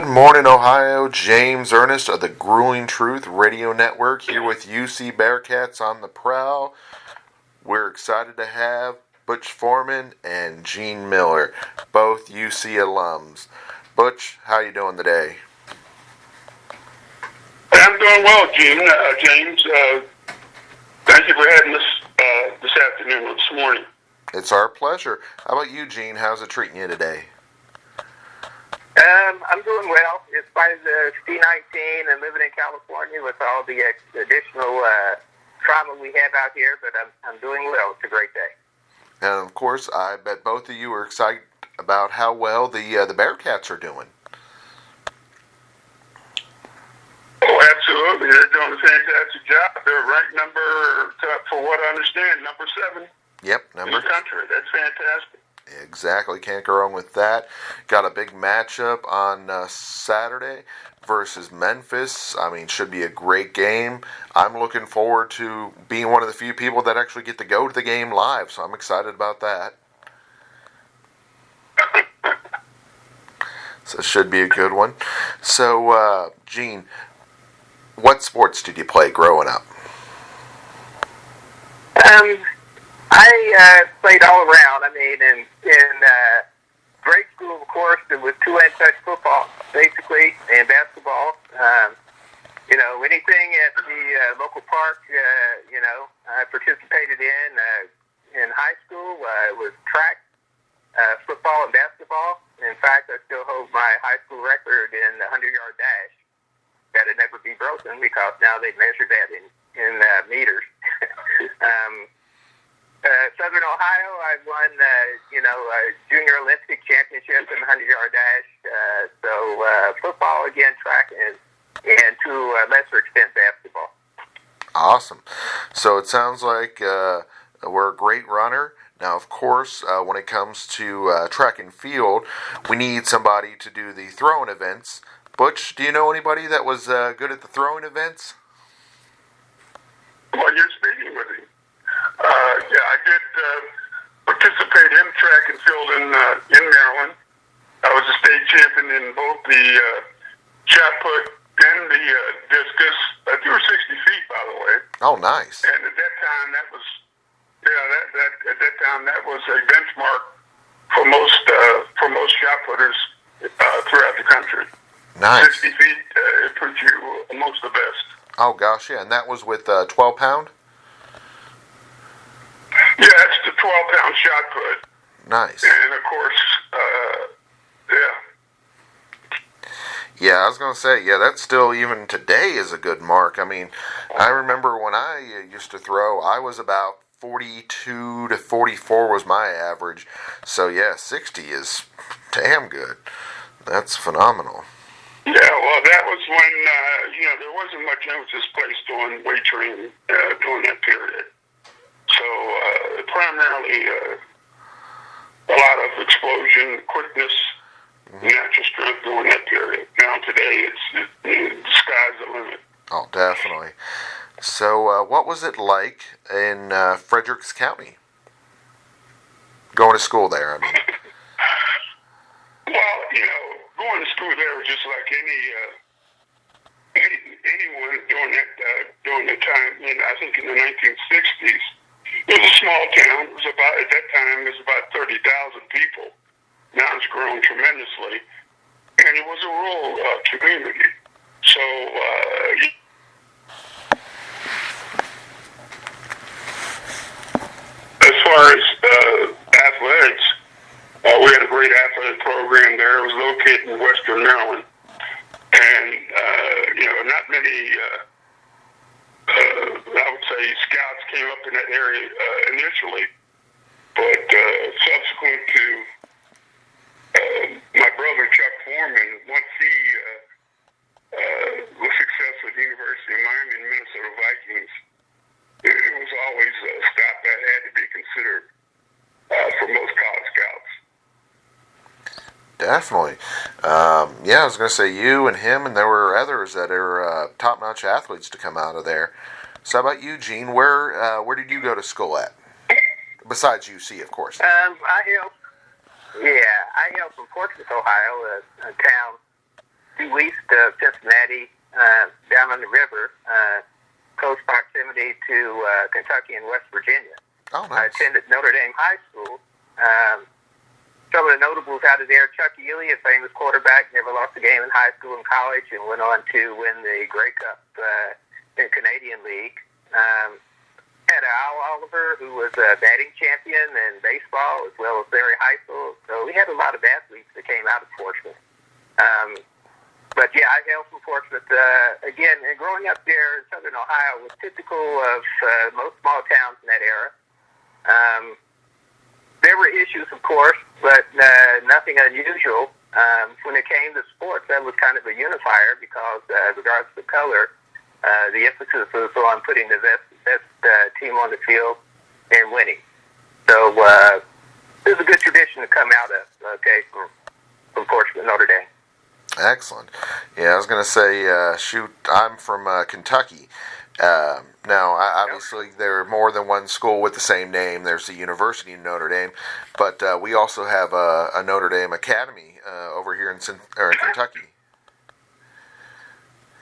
Good morning, Ohio. James Ernest of the Grueling Truth Radio Network here with UC Bearcats on the Prowl. We're excited to have Butch Foreman and Gene Miller, both UC alums. Butch, how you doing today? I'm doing well, James. Thank you for having us this afternoon or this morning. It's our pleasure. How about you, Gene? How's it treating you today? I'm doing well. In spite of the C-19 and living in California with all the additional trauma we have out here, but I'm doing well. It's a great day. And of course, I bet both of you are excited about how well the Bearcats are doing. Oh, absolutely. They're doing a fantastic job. They're ranked for what I understand, number 7 Yep, in the country. That's fantastic. Exactly. Can't go wrong with that. Got a big matchup on Saturday versus Memphis. I mean, should be a great game. I'm looking forward to being one of the few people that actually get to go to the game live, so I'm excited about that. So it should be a good one. So, Gene, what sports did you play growing up? I played all around. I mean, in grade school, of course, there was two-hand touch football, basically, and basketball. Anything at the local park, I participated in. In high school, it was track, football, and basketball. In fact, I still hold my high school record in the 100-yard dash. That'll never be broken because now they measure that in meters. Southern Ohio, I won, Junior Olympic Championship in the 100-yard dash. Football, again, track, and to a lesser extent, basketball. Awesome. So it sounds like we're a great runner. Now, of course, when it comes to track and field, we need somebody to do the throwing events. Butch, do you know anybody that was good at the throwing events? Well, you're speaking with him. I did participate in track and field in Maryland. I was a state champion in both the shot put and the discus. I threw 60 feet, by the way. Oh, nice. And at that time, that was a benchmark for most shot putters throughout the country. Nice. 60 feet, it puts you amongst the best. Oh, gosh, yeah. And that was with 12-pound? Yeah, it's the 12-pound shot put. Nice. And, of course, Yeah, I was going to say, that still, even today, is a good mark. I mean, I remember when I used to throw, I was about 42 to 44 was my average. So, 60 is damn good. That's phenomenal. Yeah, well, that was when, there wasn't much emphasis placed on weight training during that period. So, primarily, a lot of explosion, quickness, natural strength during that period. Now, today, the sky's the limit. Oh, definitely. So, what was it like in Fredericks County? Going to school there, I mean. Well, going to school there was just like anyone during that time. I think in the 1960s, it was a small town. It was at that time, it was about 30,000 people. Now it's grown tremendously, and it was a rural community. So, as far as athletics, we had a great athletic program there. It was located in Western Maryland, and not many, I would say, scouts came up in that area initially, but subsequent to my brother Chuck Foreman, once he was successful at the University of Miami and Minnesota Vikings, it was always a stop that had to be considered for most college scouts. Definitely. I was going to say you and him, and there were others that are top-notch athletes to come out of there. So how about you, Gene? Where did you go to school at? Besides UC, of course. I helped from Portsmouth, Ohio, a town due east of Cincinnati, down on the river, close proximity to Kentucky and West Virginia. Oh, I nice. attended Notre Dame High School. Some of the notables out of there, Chuck Ely, a famous quarterback, never lost a game in high school and college, and went on to win the Grey Cup in Canadian League. Had Al Oliver, who was a batting champion in baseball, as well as Larry Heisel. So we had a lot of athletes that came out of Portsmouth. But yeah, I hail from Portsmouth. Again, and growing up there in southern Ohio was typical of most small towns in that era. There were issues, of course, but nothing unusual. When it came to sports, that was kind of a unifier because, regardless of color, the emphasis was on putting the best team on the field and winning. So there's a good tradition to come out of, from Portsmouth, Notre Dame. Excellent. Yeah, I was going to say, I'm from Kentucky. Now, obviously, there are more than one school with the same name. There's the University of Notre Dame, but we also have a Notre Dame Academy over here in Kentucky.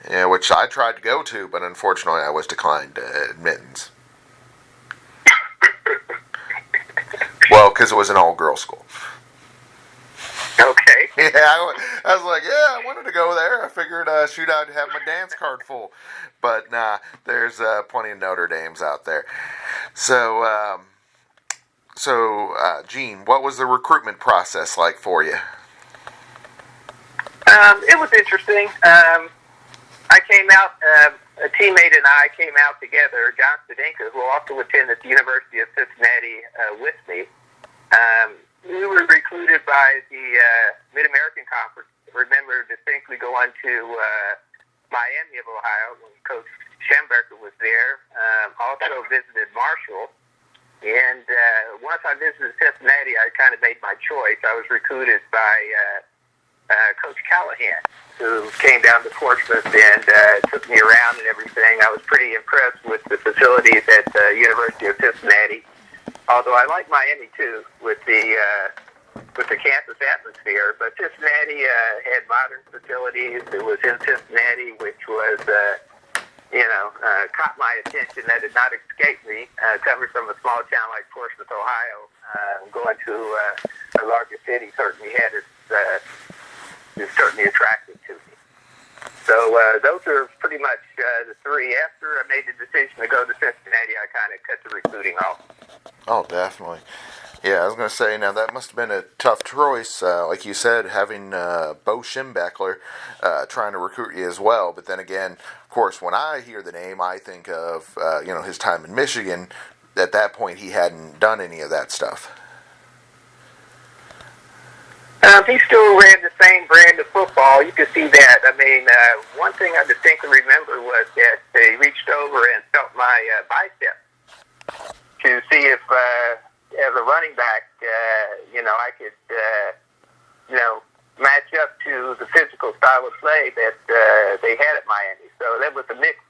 Yeah, which I tried to go to, but unfortunately, I was declined admittance. Well, because it was an all-girls school. Okay. Yeah, I was like, yeah, I wanted to go there. I figured, shoot, I'd have my dance card full. But nah, there's plenty of Notre Dames out there. So, Gene, what was the recruitment process like for you? It was interesting. I came out, a teammate and I came out together, John Stadinka, who also attended the University of Cincinnati with me. We were recruited by the Mid-American Conference. I remember distinctly going to Miami of Ohio when Coach Schemberger was there. Also visited Marshall. And once I visited Cincinnati, I kind of made my choice. I was recruited by Coach Callahan, who came down to Portsmouth and took me around and everything. I was pretty impressed with the facilities at the University of Cincinnati. Although I like Miami too, with the campus atmosphere, but Cincinnati had modern facilities. It was in Cincinnati, which was caught my attention. That did not escape me. Coming from a small town like Portsmouth, Ohio, going to a larger city certainly had is certainly attractive to me. So those are pretty much the three. After I made the decision to go to Cincinnati, I kind of cut the recruiting off. Oh, definitely. Yeah, I was going to say, now that must have been a tough choice, like you said, having Bo Schembechler trying to recruit you as well. But then again, of course, when I hear the name, I think of, his time in Michigan. At that point, he hadn't done any of that stuff. He still ran the same brand of football. You could see that. I mean, one thing I distinctly remember was that he reached over and felt my bicep to see if, as a running back, I could, match up to the physical style of play that they had at Miami. So that was a mixed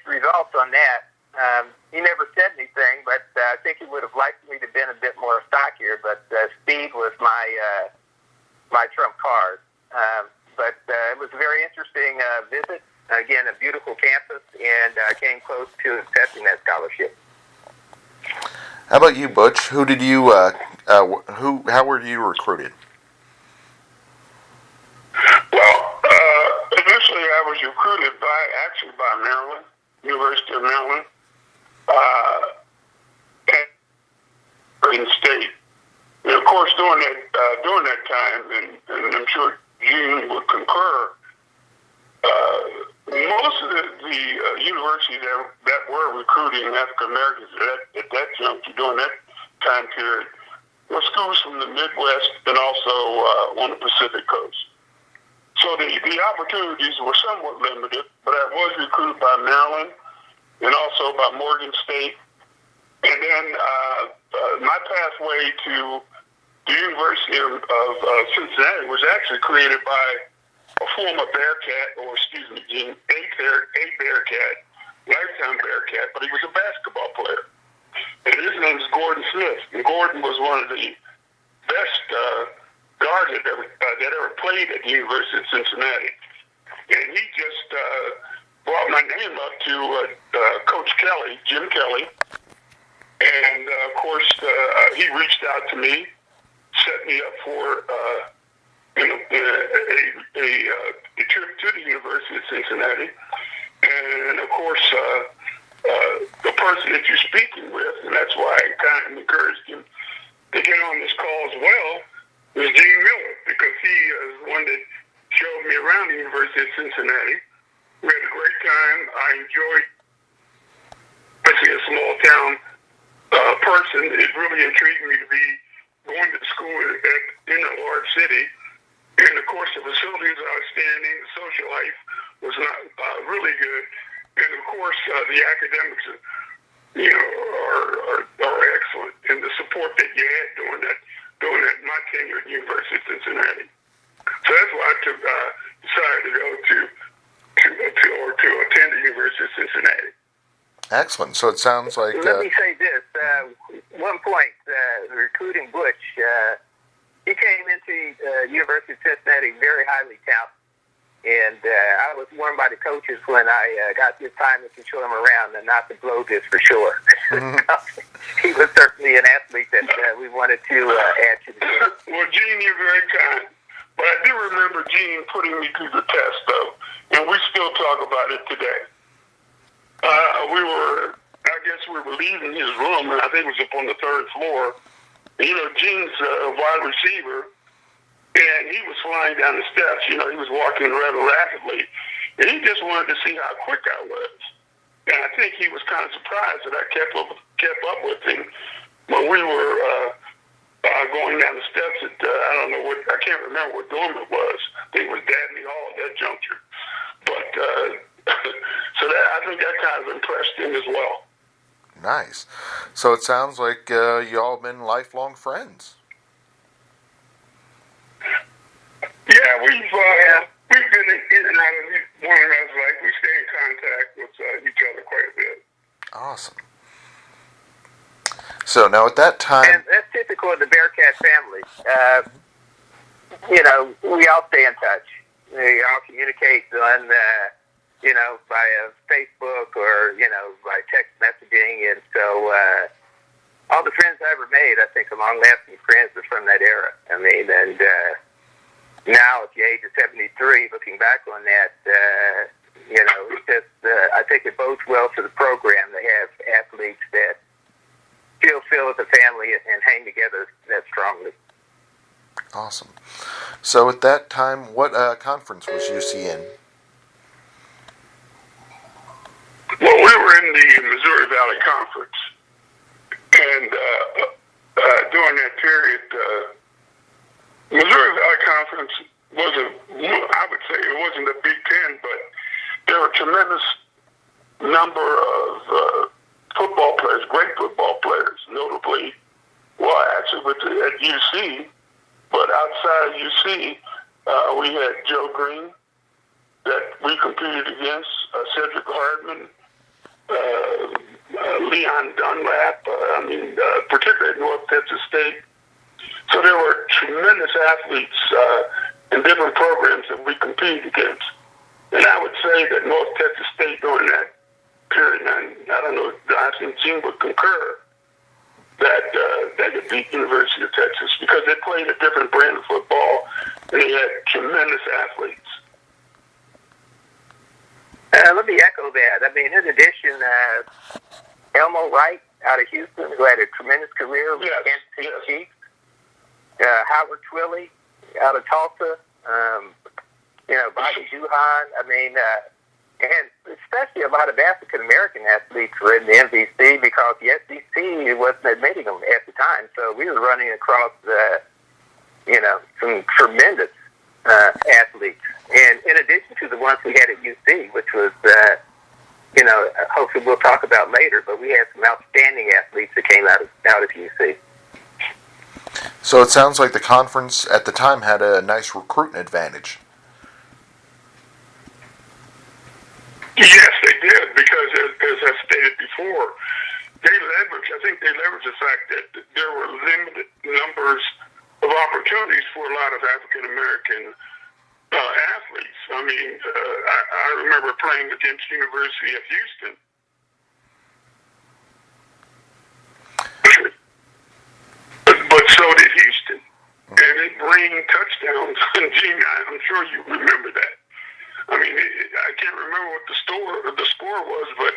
results on that. He never said anything, but I think he would have liked me to have been a bit more stockier, but speed was my trump card. But it was a very interesting visit. Again, a beautiful campus, and I came close to accepting that scholarship. How about you, Butch? How were you recruited? Well, initially I was recruited by Maryland, University of Maryland, and State. And of course, during that time, and I'm sure Gene would concur, most of the universities that were recruiting African Americans at that juncture during that time period were schools from the Midwest and also on the Pacific Coast. So the opportunities were somewhat limited, but I was recruited by Maryland and also by Morgan State. And then my pathway to the University of Cincinnati was actually created by a former Bearcat, a Bearcat, lifetime Bearcat, but he was a basketball player. And his name is Gordon Smith. And Gordon was one of the best guard that ever played at the University of Cincinnati. And he just brought my name up to Coach Kelly, Jim Kelly. And, of course, he reached out to me, set me up for a trip to the University of Cincinnati. And, of course, the person that you're speaking with, and that's why I kind of encouraged him to get on this call as well, was Gene Miller, because he is the one that showed me around the University of Cincinnati. We had a great time. I enjoyed, especially a small town person. It really intrigued me to be going to school in a large city. And, of course, the facilities are outstanding. The social life was not really good. And, of course, the academics, are excellent. And the support that you had during my tenure at the University of Cincinnati. So that's why I decided to go to attend the University of Cincinnati. Excellent. So it sounds like... Let me say this. One point, recruiting Butch, he came into University of Cincinnati very highly touted. And I was warned by the coaches when I got the assignment to show him around and not to blow this for sure. Mm-hmm. He was certainly an athlete that we wanted to add to the team. Well, Gene, you're very kind. But I do remember Gene putting me through the test, though, and we still talk about it today. We were leaving his room, and I think it was up on the third floor. And, Gene's a wide receiver, and he was flying down the steps. He was walking rather rapidly, and he just wanted to see how quick I was. And I think he was kind of surprised that I kept up with him when we were going down the steps at, I can't remember what dorm it was. I think it was Dabney Hall at that juncture. But, so I think that kind of impressed him as well. Nice. So it sounds like y'all have been lifelong friends. Yeah, we've been in and out of one another's life. We stay in contact with each other quite a bit. Awesome. So now at that time... And that's typical of the Bearcat family. We all stay in touch. We all communicate on, by Facebook or, by text messaging. And so all the friends I ever made, I think, are long-lasting friends are from that era. I mean, and now at the age of 73, looking back on that, it's just, I think it bodes well for the program to have athletes that still feel as a family and hang together that strongly. Awesome. So at that time, what conference was UC in? Well, we were in the Missouri Valley Conference, and during that period, Missouri Valley Conference I would say it wasn't a Big Ten, but there were a tremendous number of football players, great football players, notably, at UC, but outside of UC, we had Joe Green that we competed against, Cedric Hardman, Leon Dunlap, particularly at North Texas State. So there were tremendous athletes in different programs that we competed against. And I would say that North Texas State during that period, and I don't know if Johnson Gene would concur, that they could beat University of Texas because they played a different brand of football and they had tremendous athletes. Let me echo that. I mean, in addition, Elmo Wright out of Houston, who had a tremendous career with Kansas City Chiefs. Howard Twilley out of Tulsa. Bobby Duhan. And especially a lot of African American athletes were in the MVC because the SEC wasn't admitting them at the time. So we were running across, some tremendous athletes. And in addition to the ones we had at UC, which was, hopefully we'll talk about later, but we had some outstanding athletes that came out of UC. So it sounds like the conference at the time had a nice recruiting advantage. Yes, they did, because as I stated before, I think they leveraged the fact that there were limited numbers of opportunities for a lot of African American athletes. I mean, I remember playing against University of Houston. But so did Houston. And they bring touchdowns. And Gene, I'm sure you remember that. I mean, I can't remember what the score was, but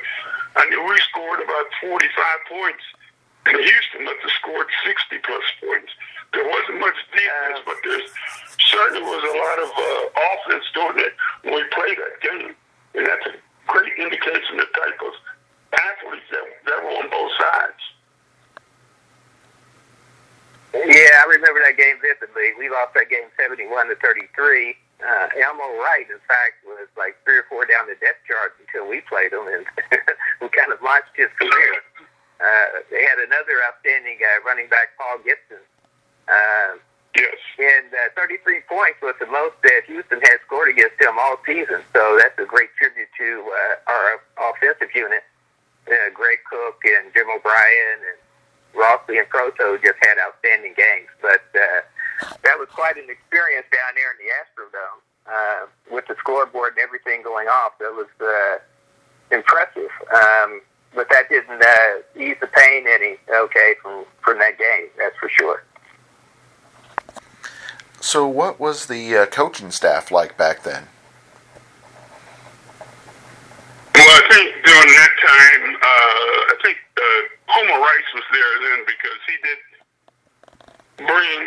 I knew we scored about 45 points. And Houston must have scored 60 plus points. There wasn't much defense, but there certainly was a lot of offense doing it when we played that game. And that's a great indication of the type of athletes that were on both sides. Yeah, I remember that game vividly. We lost that game 71-33. Elmo Wright, in fact, was like 3 or 4 down the depth chart until we played him, and we kind of launched his career. They had another outstanding running back, Paul Gibson. Yes. And 33 points was the most that Houston had scored against them all season. So that's a great tribute to our offensive unit. Greg Cook and Jim O'Brien and Rossley and Proto just had outstanding games. But that was quite an experience down there in the Astrodome with the scoreboard and everything going off. That was impressive. But that didn't ease the pain any, from that game, that's for sure. So what was the coaching staff like back then? Well, I think during that time, Homer Rice was there then because he did bring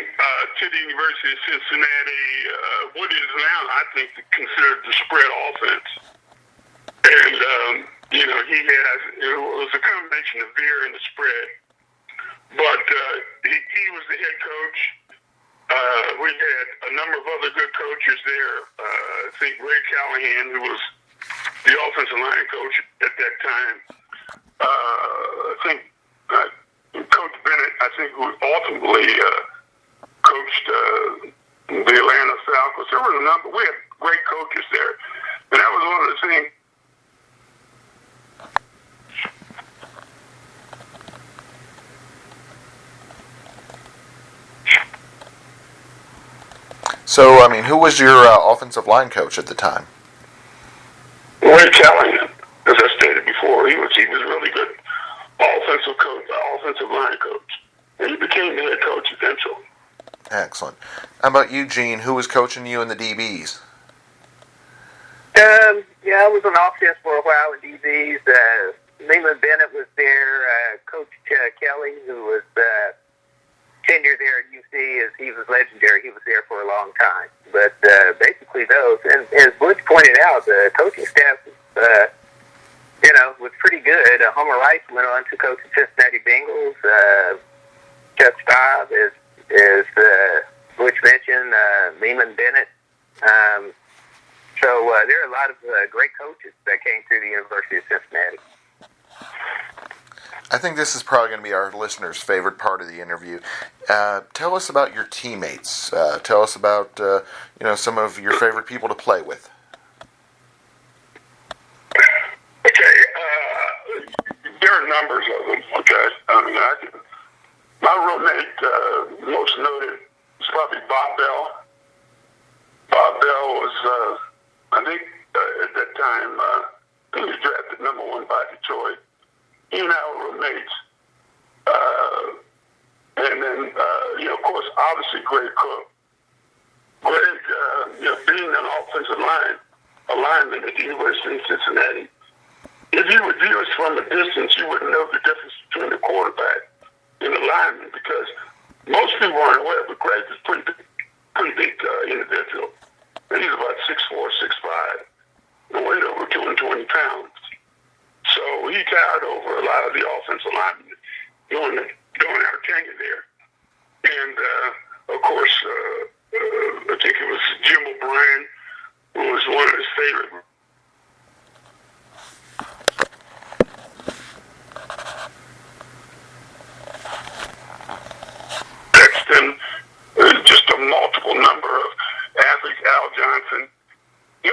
to the University of Cincinnati what is now, I think, considered the spread offense. And, it was a combination of veer and the spread. But he was the head coach. We had a number of other good coaches there. I think Ray Callahan, who was the offensive line coach at that time. I think Coach Bennett, who ultimately coached the Atlanta Falcons. There were a number. We had great coaches there. And that was one of the things. So, I mean, who was your offensive line coach at the time? Ray Callahan, as I stated before. He was really good offensive line coach. And he became the head coach eventually. Excellent. How about you, Gene? Who was coaching you in the DBs? Yeah, I was on offense for a while in DBs. Leland Bennett was there. Coach Kelly, who was tenure there at UC, he was legendary. He was there for a long time. But basically those, and as Butch pointed out, the coaching staff was pretty good. Homer Rice went on to coach the Cincinnati Bengals. Chuck Staub, as Butch mentioned, Leland Bennett. So there are a lot of great coaches that came through the University of Cincinnati. I think this is probably going to be our listeners' favorite part of the interview. Tell us about your teammates. Tell us about some of your favorite people to play with. Okay, there are numbers of them. Okay, my roommate, most noted, is probably Bob Bell. Bob Bell was, I think, at that time, he was drafted number 1 by Detroit. He and I were roommates. And then, of course, obviously Greg Cook. Greg, being an offensive lineman at the University of Cincinnati, if you would view us from a distance, you wouldn't know the difference between the quarterback and the lineman because most people aren't aware, but Greg is pretty big individual. And he's about 6'4", 6'5", and weighed over 220 pounds. So he tired over a lot of the offensive linemen during our tenure there. And, of course, I think it was Jim O'Brien, who was one of his favorite. Just a multiple number of athletes, Al Johnson. We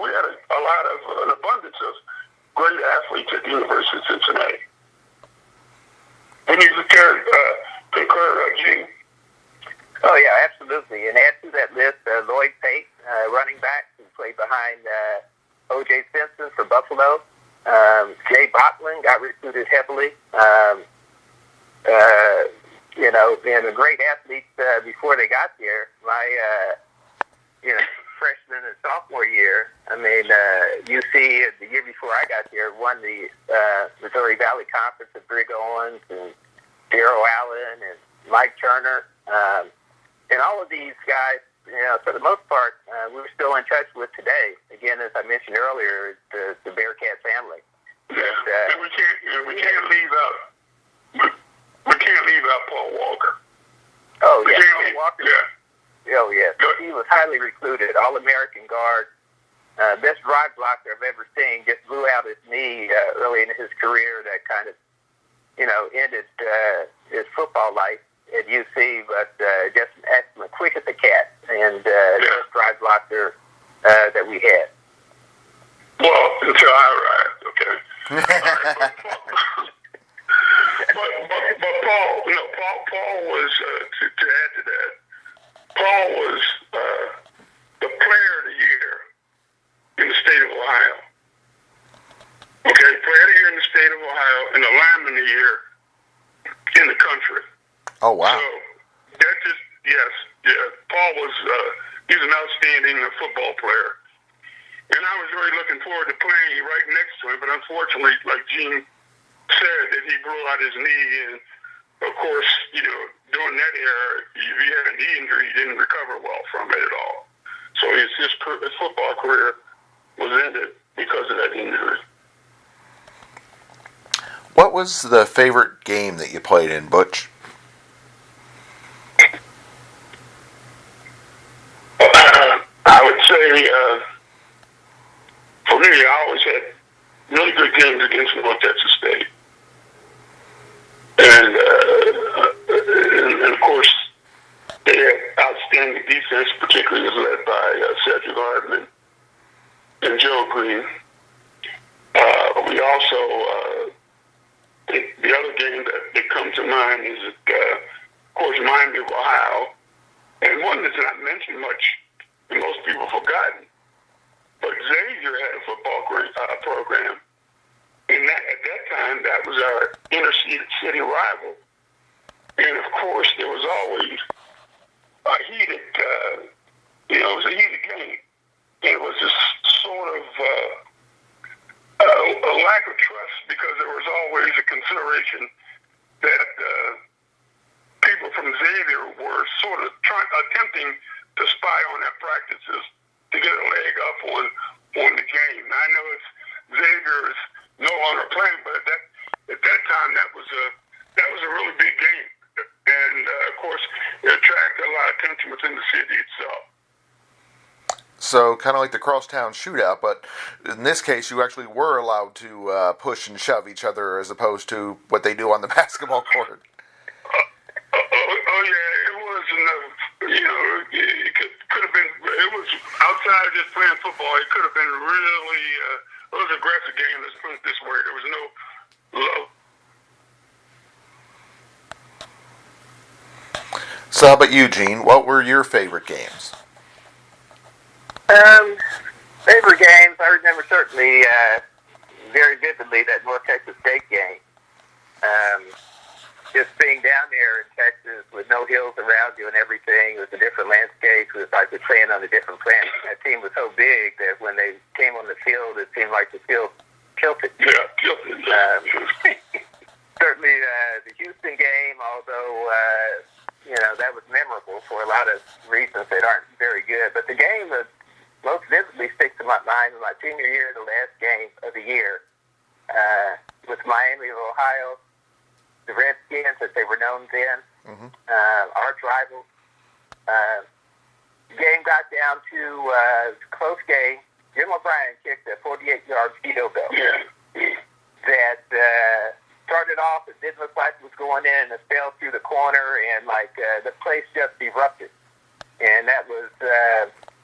had an abundance of great athletes at the University of Cincinnati. And you concur, Gene? Oh, yeah, absolutely. And add to that list Lloyd Pate, running back, who played behind O.J. Simpson for Buffalo. Jay Botland got recruited heavily. Being a great athlete before they got there. My, freshman and sophomore year, UC, the year before I got there, won the Missouri Valley Conference with Brig Owens and Darryl Allen and Mike Turner. And all of these guys, for the most part, we're still in touch with today. Again, as I mentioned earlier, the Bearcat family. And we can't leave out Paul Walker. Oh, yeah. Paul Walker. Yeah. Oh, yeah. He was highly recruited, All-American guard. Best drive blocker I've ever seen. Just blew out his knee early in his career. That kind of, ended his football life at UC, but just an excellent, quick as a cat, and best drive blocker that we had. Well, until I arrived, okay. But Paul was, to add to that, Paul was the player of the year in the state of Ohio. Okay, player of the year in the state of Ohio and the lineman of the year in the country. Oh, wow. So, that just, yes. Paul was, he's an outstanding football player. And I was really looking forward to playing right next to him, but unfortunately, like Gene said, that he blew out his knee, and of course, during that era, if he had a knee injury, he didn't recover well from it at all. So his football career was ended because of that injury. What was the favorite game that you played in, Butch? I would say, for me, I always had really good games against North Texas State. And of course, they had outstanding defense, particularly was led by Cedric Hardman and Joe Green. We also, the other game that comes to mind is, of course, Miami of Ohio. And one that's not mentioned much, and most people have forgotten, but Xavier had a football program. And at that time, that was our inner-city rival. And, of course, there was always a heated, it was a heated game. And it was this sort of a lack of trust because there was always a consideration that people from Xavier were sort of attempting to spy on their practices to get a leg up on the game. Now, I know Xavier is no longer playing, but at that time that was a really big game, and of course it attracted a lot of attention within the city itself. So kind of like the crosstown shootout, but in this case you actually were allowed to push and shove each other as opposed to what they do on the basketball court. Oh yeah, it was enough. It could have been. It was outside of just playing football. It could have been really. It was an aggressive game. Let's put it this way. There was no love. So how about you, Gene? What were your favorite games? Favorite games, I remember certainly very vividly that North Texas State game. Just being down there in Texas with no hills around you and everything, it was a different landscape. It was like we're playing on a different planet. That team was so big that when they came on the field, it seemed like the field tilted. Yeah, tilted. Certainly the Houston game, although that was memorable for a lot of reasons that aren't very good. But the game that most vividly sticks in my mind was my senior year, the last game of the year, with Miami of Ohio. The Redskins, as they were known then, arch rivals. Game got down to a close game. Jim O'Brien kicked a 48-yard field goal that started off. It didn't look like it was going in, and it fell through the corner, and the place just erupted. And that was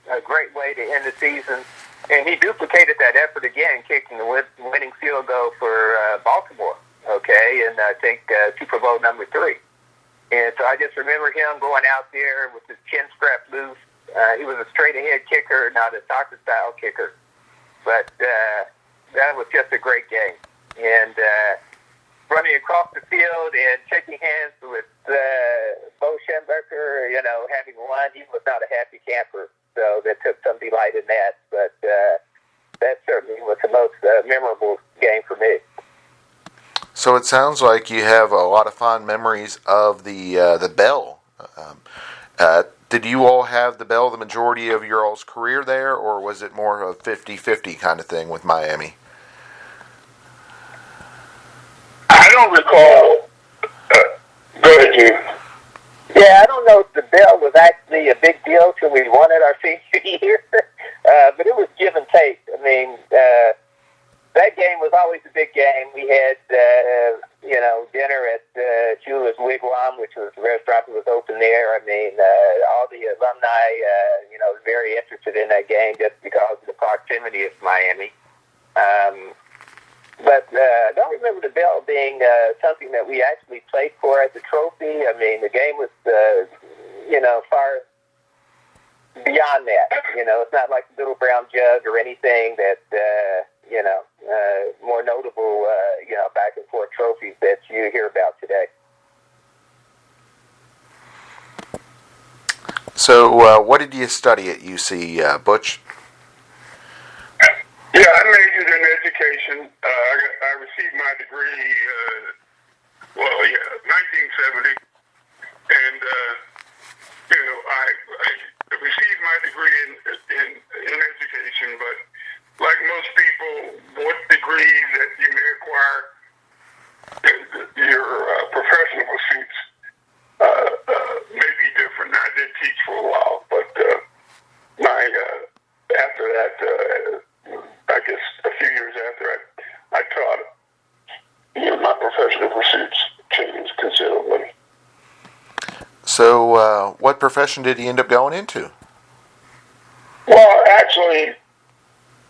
a great way to end the season. And he duplicated that effort again, kicking the winning field goal for Baltimore. Okay, and I think Super Bowl number 3. And so I just remember him going out there with his chin strapped loose. He was a straight-ahead kicker, not a soccer-style kicker. But that was just a great game. And running across the field and shaking hands with Bo Schemberger, having won, he was not a happy camper. So that took some delight in that. But that certainly was the most memorable game for me. So it sounds like you have a lot of fond memories of the Bell. Did you all have the Bell the majority of your all's career there, or was it more of a 50-50 kind of thing with Miami? I don't recall. Go ahead, Jim. Yeah, I don't know if the Bell was actually a big deal till we won it our senior year, but it was give and take. I mean, that game was always a big game. We had, dinner at Julie's Wigwam, which was the restaurant that was open there. I mean, all the alumni, was very interested in that game just because of the proximity of Miami. But I don't remember the Bell being something that we actually played for as a trophy. I mean, the game was, far beyond that. It's not like the Little Brown Jug or anything that, more notable, back and forth trophies that you hear about today. So, what did you study at UC, Butch? Yeah, I majored in education. I received my degree, 1970. And, I received my degree in education, but like most people, what degrees that you may acquire, your professional pursuits may be different. I did teach for a while, but after that, I guess a few years after I taught, my professional pursuits changed considerably. So, what profession did he end up going into? Well, actually,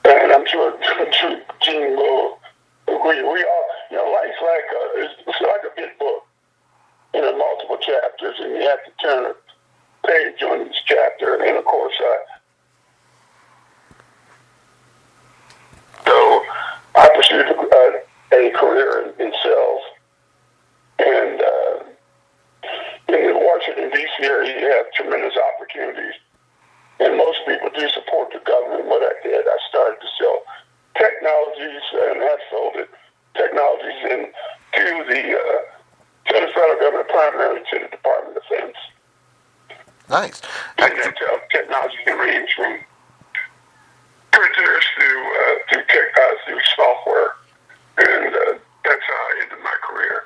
and I'm sure Gene will agree, we all, life's it's like a big book in multiple chapters, and you have to turn a page on each chapter, and then, of course, so I pursued a career in sales, and in the Washington, D.C. area, you have tremendous opportunities, and most people do support the government. What I did, I started to sell technologies, and I sold technologies to the federal government, primarily to the Department of Defense. Nice. And that technology can range from printers to software, and that's how I ended my career.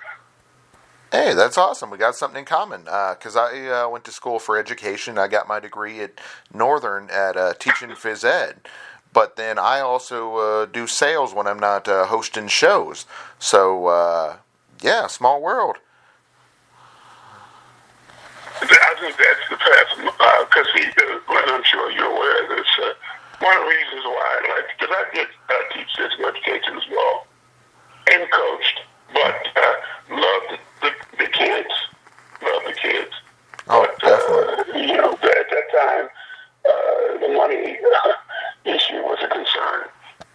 Hey, that's awesome. We got something in common. Because I went to school for education. I got my degree at Northern at teaching phys ed. But then I also do sales when I'm not hosting shows. So, small world. I think that's the path, because I'm sure you're aware of this. One of the reasons why I like, because I did teach physical education as well, and coached, but loved the kids. Loved the kids. Oh, but, definitely. at that time, the money issue was a concern.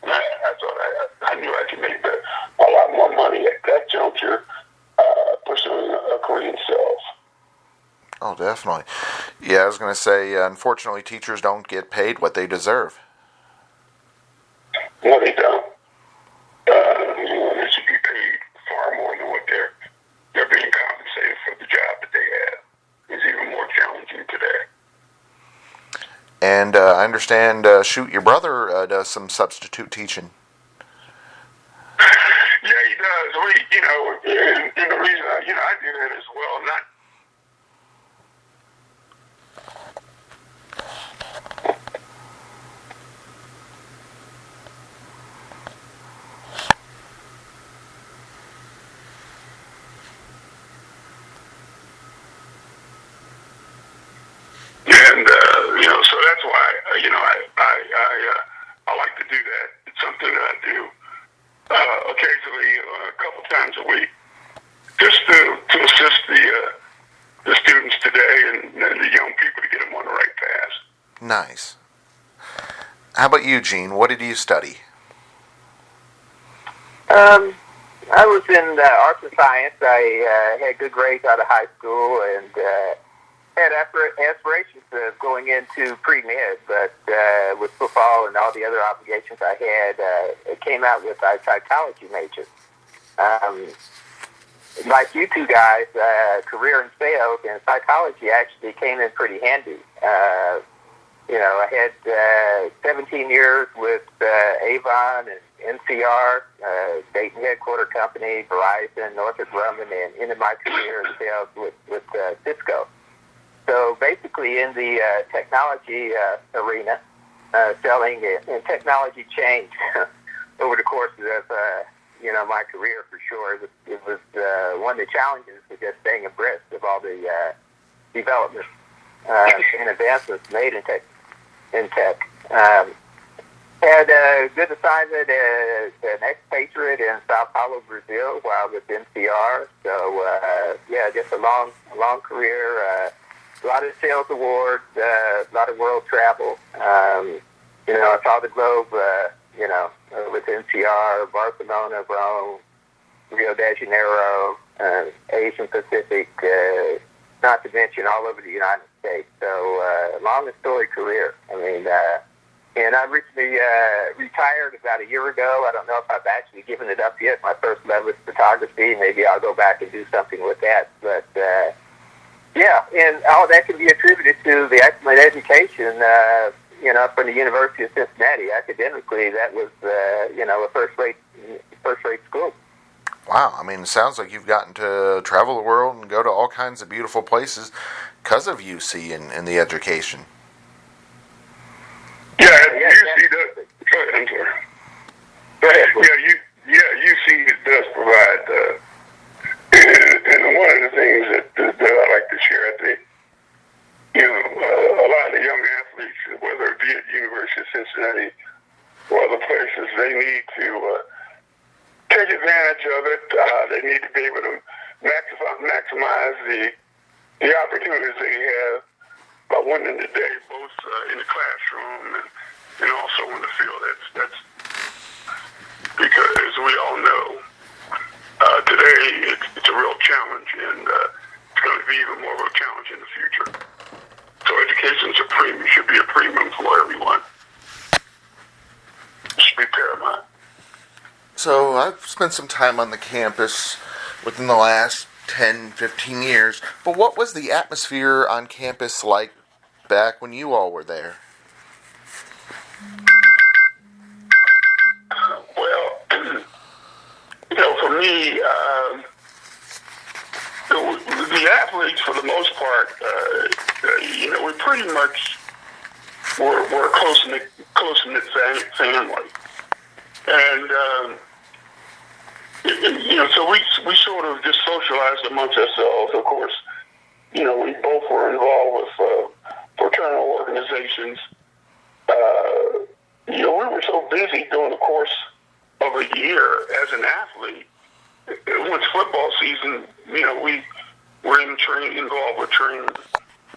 And I thought I knew I could make a lot more money at that juncture pursuing a career in sales. Oh, definitely. Yeah, I was going to say, unfortunately, teachers don't get paid what they deserve. No, they don't. They should be paid far more than what they're being compensated for the job that they have. It's even more challenging today. And I understand, your brother does some substitute teaching. Yeah, he does. And the reason I do that as well, not. And so that's why I like to do that. It's something that I do occasionally, a couple times a week, just to assist the students today and the young people to get them on the right path. Nice. How about you, Gene? What did you study? I was in arts and science. I had good grades out of high school and had aspirations of going into pre-med, but with football and all the other obligations I had, it came out with a psychology major. Like you two guys, career in sales and psychology actually came in pretty handy. I had 17 years with Avon and NCR, Dayton headquarter company, Verizon, Northrop Grumman, and into my career in sales with Cisco. So basically in the technology arena, selling and technology changed over the course of my career for sure. It was one of the challenges was just staying abreast of all the developments and advancements made in tech. Had a good assignment as an expatriate in Sao Paulo, Brazil, while with NCR. So just a long career. A lot of sales awards, a lot of world travel. I saw the globe. With NCR, Barcelona, Rome, Rio de Janeiro, Asian Pacific, not to mention all over the United States. So, long and storied career. And I recently retired about a year ago. I don't know if I've actually given it up yet. My first love is photography. Maybe I'll go back and do something with that. But, and all that can be attributed to the excellent education, from the University of Cincinnati. Academically, that was, a first-rate school. Wow, it sounds like you've gotten to travel the world and go to all kinds of beautiful places because of UC and the education. Yeah, UC does. Go ahead, I'm sorry. Go ahead. UC does provide, and one of the things that I like to share, I think, a lot of the young athletes, whether it be at the University of Cincinnati or other places, they need to take advantage of it. They need to be able to maximize the opportunities they have by winning the day, both in the classroom and also in the field. That's because, as we all know, today it's a real challenge, and it's going to be even more of a challenge in the future. So education is should be a premium for everyone. It should be paramount. So I've spent some time on the campus within the last 10, 15 years, but what was the atmosphere on campus like back when you all were there? Well, for me, the athletes, for the most part, we pretty much were a close-knit family. And, so we sort of just socialized amongst ourselves. Of course, we both were involved with fraternal organizations. We were so busy during the course of a year as an athlete. Once football season, we were involved with training,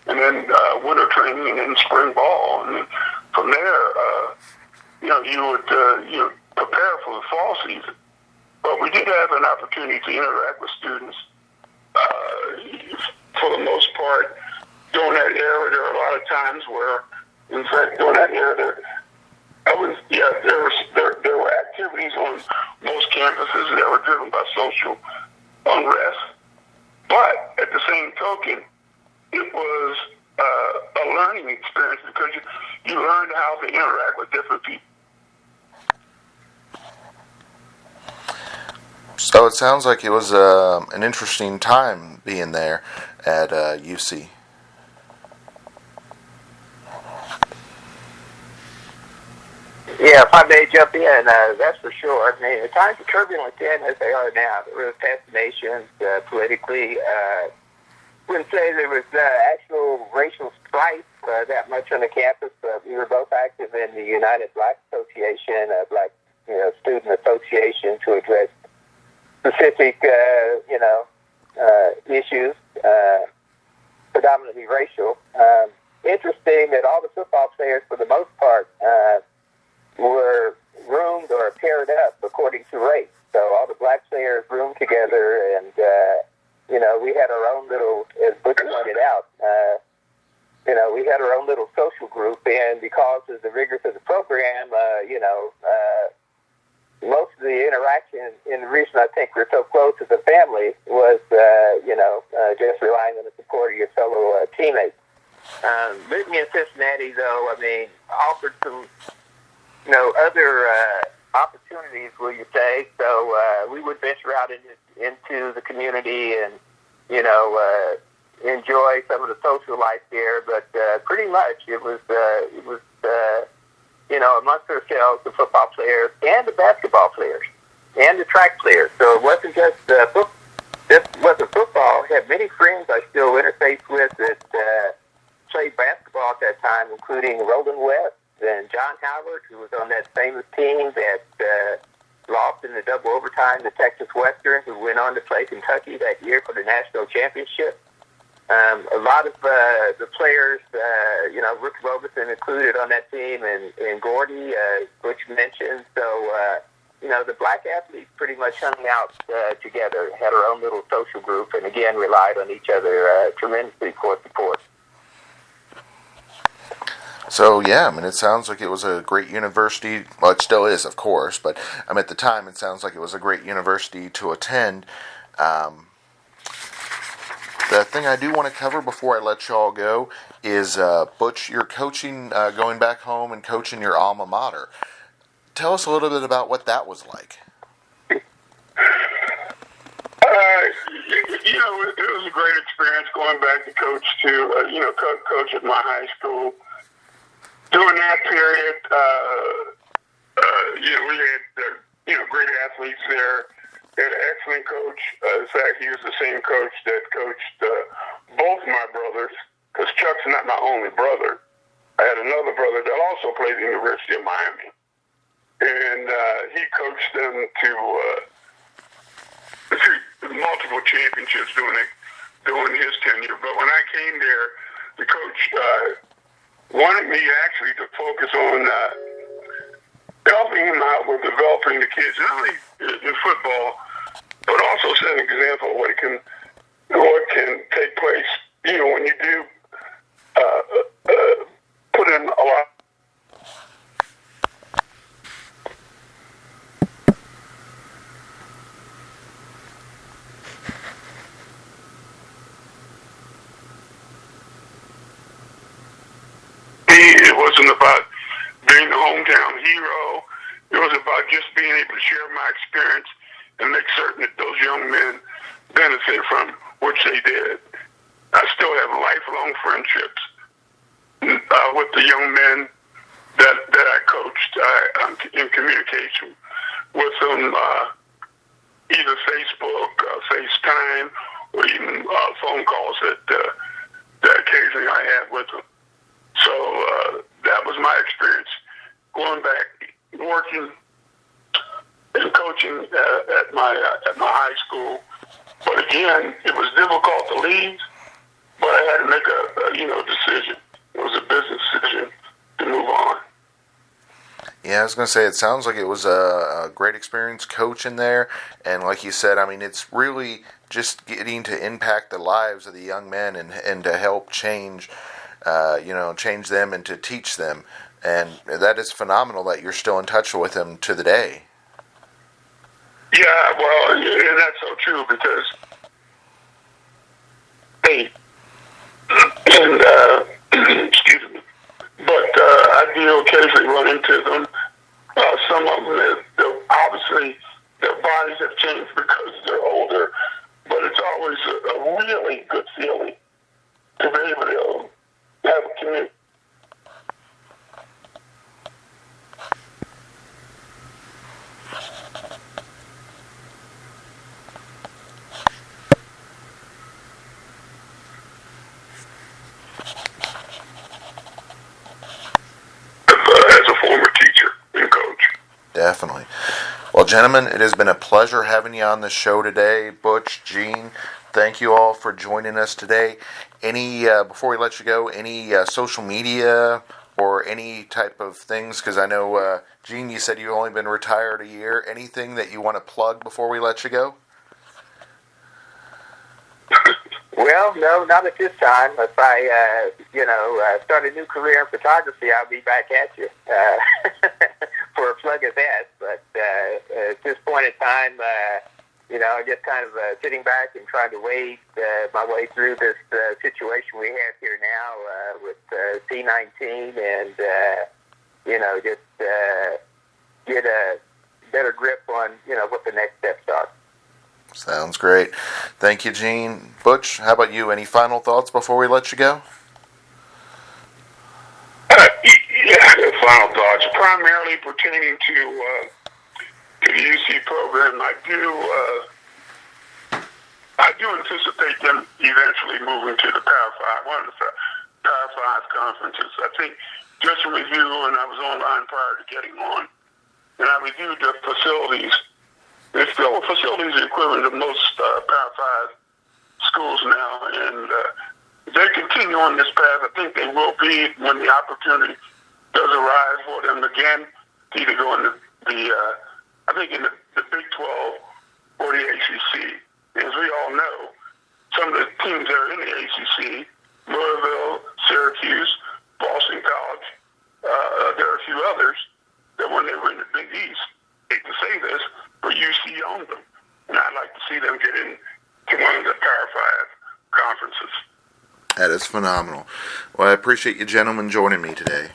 and then winter training, and then spring ball, and then from there, you would prepare for the fall season. But we did have an opportunity to interact with students. For the most part, during that era, there were a lot of times where, in fact, during that era, there were activities on most campuses that were driven by social unrest. But at the same token, it was a learning experience because you learned how to interact with different people. So it sounds like it was an interesting time being there at UC. Yeah, if I may jump in, that's for sure. The times are turbulent then as they are now. There was fascinations politically. Wouldn't say there was actual racial strife that much on the campus, but we were both active in the United Black Association, Black Student Association, to address specific issues. predominantly racial. Interesting that all the football players, for the most part, were roomed or paired up according to race. So all the black players roomed together, and we had our own little, as Butch pointed out, we had our own little social group, and because of the rigors of the program, most of the interaction, and the reason I think we're so close as a family was, just relying on the support of your fellow teammates. Living in Cincinnati, though, offered some, other opportunities, will you say? So we would venture out into the community and, enjoy some of the social life there. But pretty much it was amongst ourselves, the football players and the basketball players and the track players. So it wasn't just football. I had many friends I still interface with that played basketball at that time, including Roland West and John Howard, who was on that famous team that lost in the double overtime to Texas Western, who went on to play Kentucky that year for the national championship. A lot of the players, Rick Robeson included on that team, and Gordy, Butch mentioned. So, the black athletes pretty much hung out together, had our own little social group, and again relied on each other tremendously for support. So, yeah, it sounds like it was a great university. Well, it still is, of course, but at the time, it sounds like it was a great university to attend. The thing I do want to cover before I let y'all go is, Butch, you're coaching, going back home and coaching your alma mater. Tell us a little bit about what that was like. It was a great experience going back to coach coach at my high school. During that period, we had, great athletes there. We had an excellent coach. In fact, he was the same coach that coached both my brothers, because Chuck's not my only brother. I had another brother that also played at the University of Miami. And he coached them to multiple championships during his tenure. But when I came there, the coach wanted me actually to focus on helping him out with developing the kids, not only in football, but also set an example of what can take place. When you do put in a lot. It wasn't about being the hometown hero. It was about just being able to share my experience and make certain that those young men benefit from which they did. I still have lifelong friendships with the young men that I coached. I'm in communication with them, either Facebook, FaceTime, or even phone calls that occasionally I had with them. So that was my experience going back, working and coaching at my high school. But again, it was difficult to leave, but I had to make a decision. It was a business decision to move on. Yeah, I was going to say, it sounds like it was a great experience coaching there. And like you said, it's really just getting to impact the lives of the young men and to help change them and to teach them. And that is phenomenal that you're still in touch with them to the day. Yeah, well, and that's so true because, excuse me, but I do occasionally run into them. Some of them, obviously, their bodies have changed because they're older, but it's always a really good feeling to be able to have a community. As a former teacher and coach. Definitely. Well, gentlemen, it has been a pleasure having you on the show today. Butch, Gene, Thank you all for joining us today. Any before we let you go, any social media or any type of things? Because I know, Gene, you said you've only been retired a year. Anything that you want to plug before we let you go? Well, no, not at this time. If I, start a new career in photography, I'll be back at you for a plug of that. But at this point in time, just kind of sitting back and trying to wade my way through this situation we have here now with C-19 and, just get a better grip on, what the next steps are. Sounds great. Thank you, Gene. Butch, how about you? Any final thoughts before we let you go? Final thoughts, primarily pertaining to the UC program. I do anticipate them eventually moving to the Power 5, one of the Power 5 conferences. I think just a review, and I was online prior to getting on, and I reviewed the facilities. There's still facilities equivalent to most Power 5 schools now, and if they continue on this path, I think they will be when the opportunity does arise for them again to either go in in the Big 12 or the ACC. As we all know, some of the teams that are in the ACC, Louisville, Syracuse, Boston College, there are a few others that when they were in the Big East, hate to say this, but UC owned them. And I'd like to see them get into one of the Power 5 conferences. That is phenomenal. Well, I appreciate you gentlemen joining me today.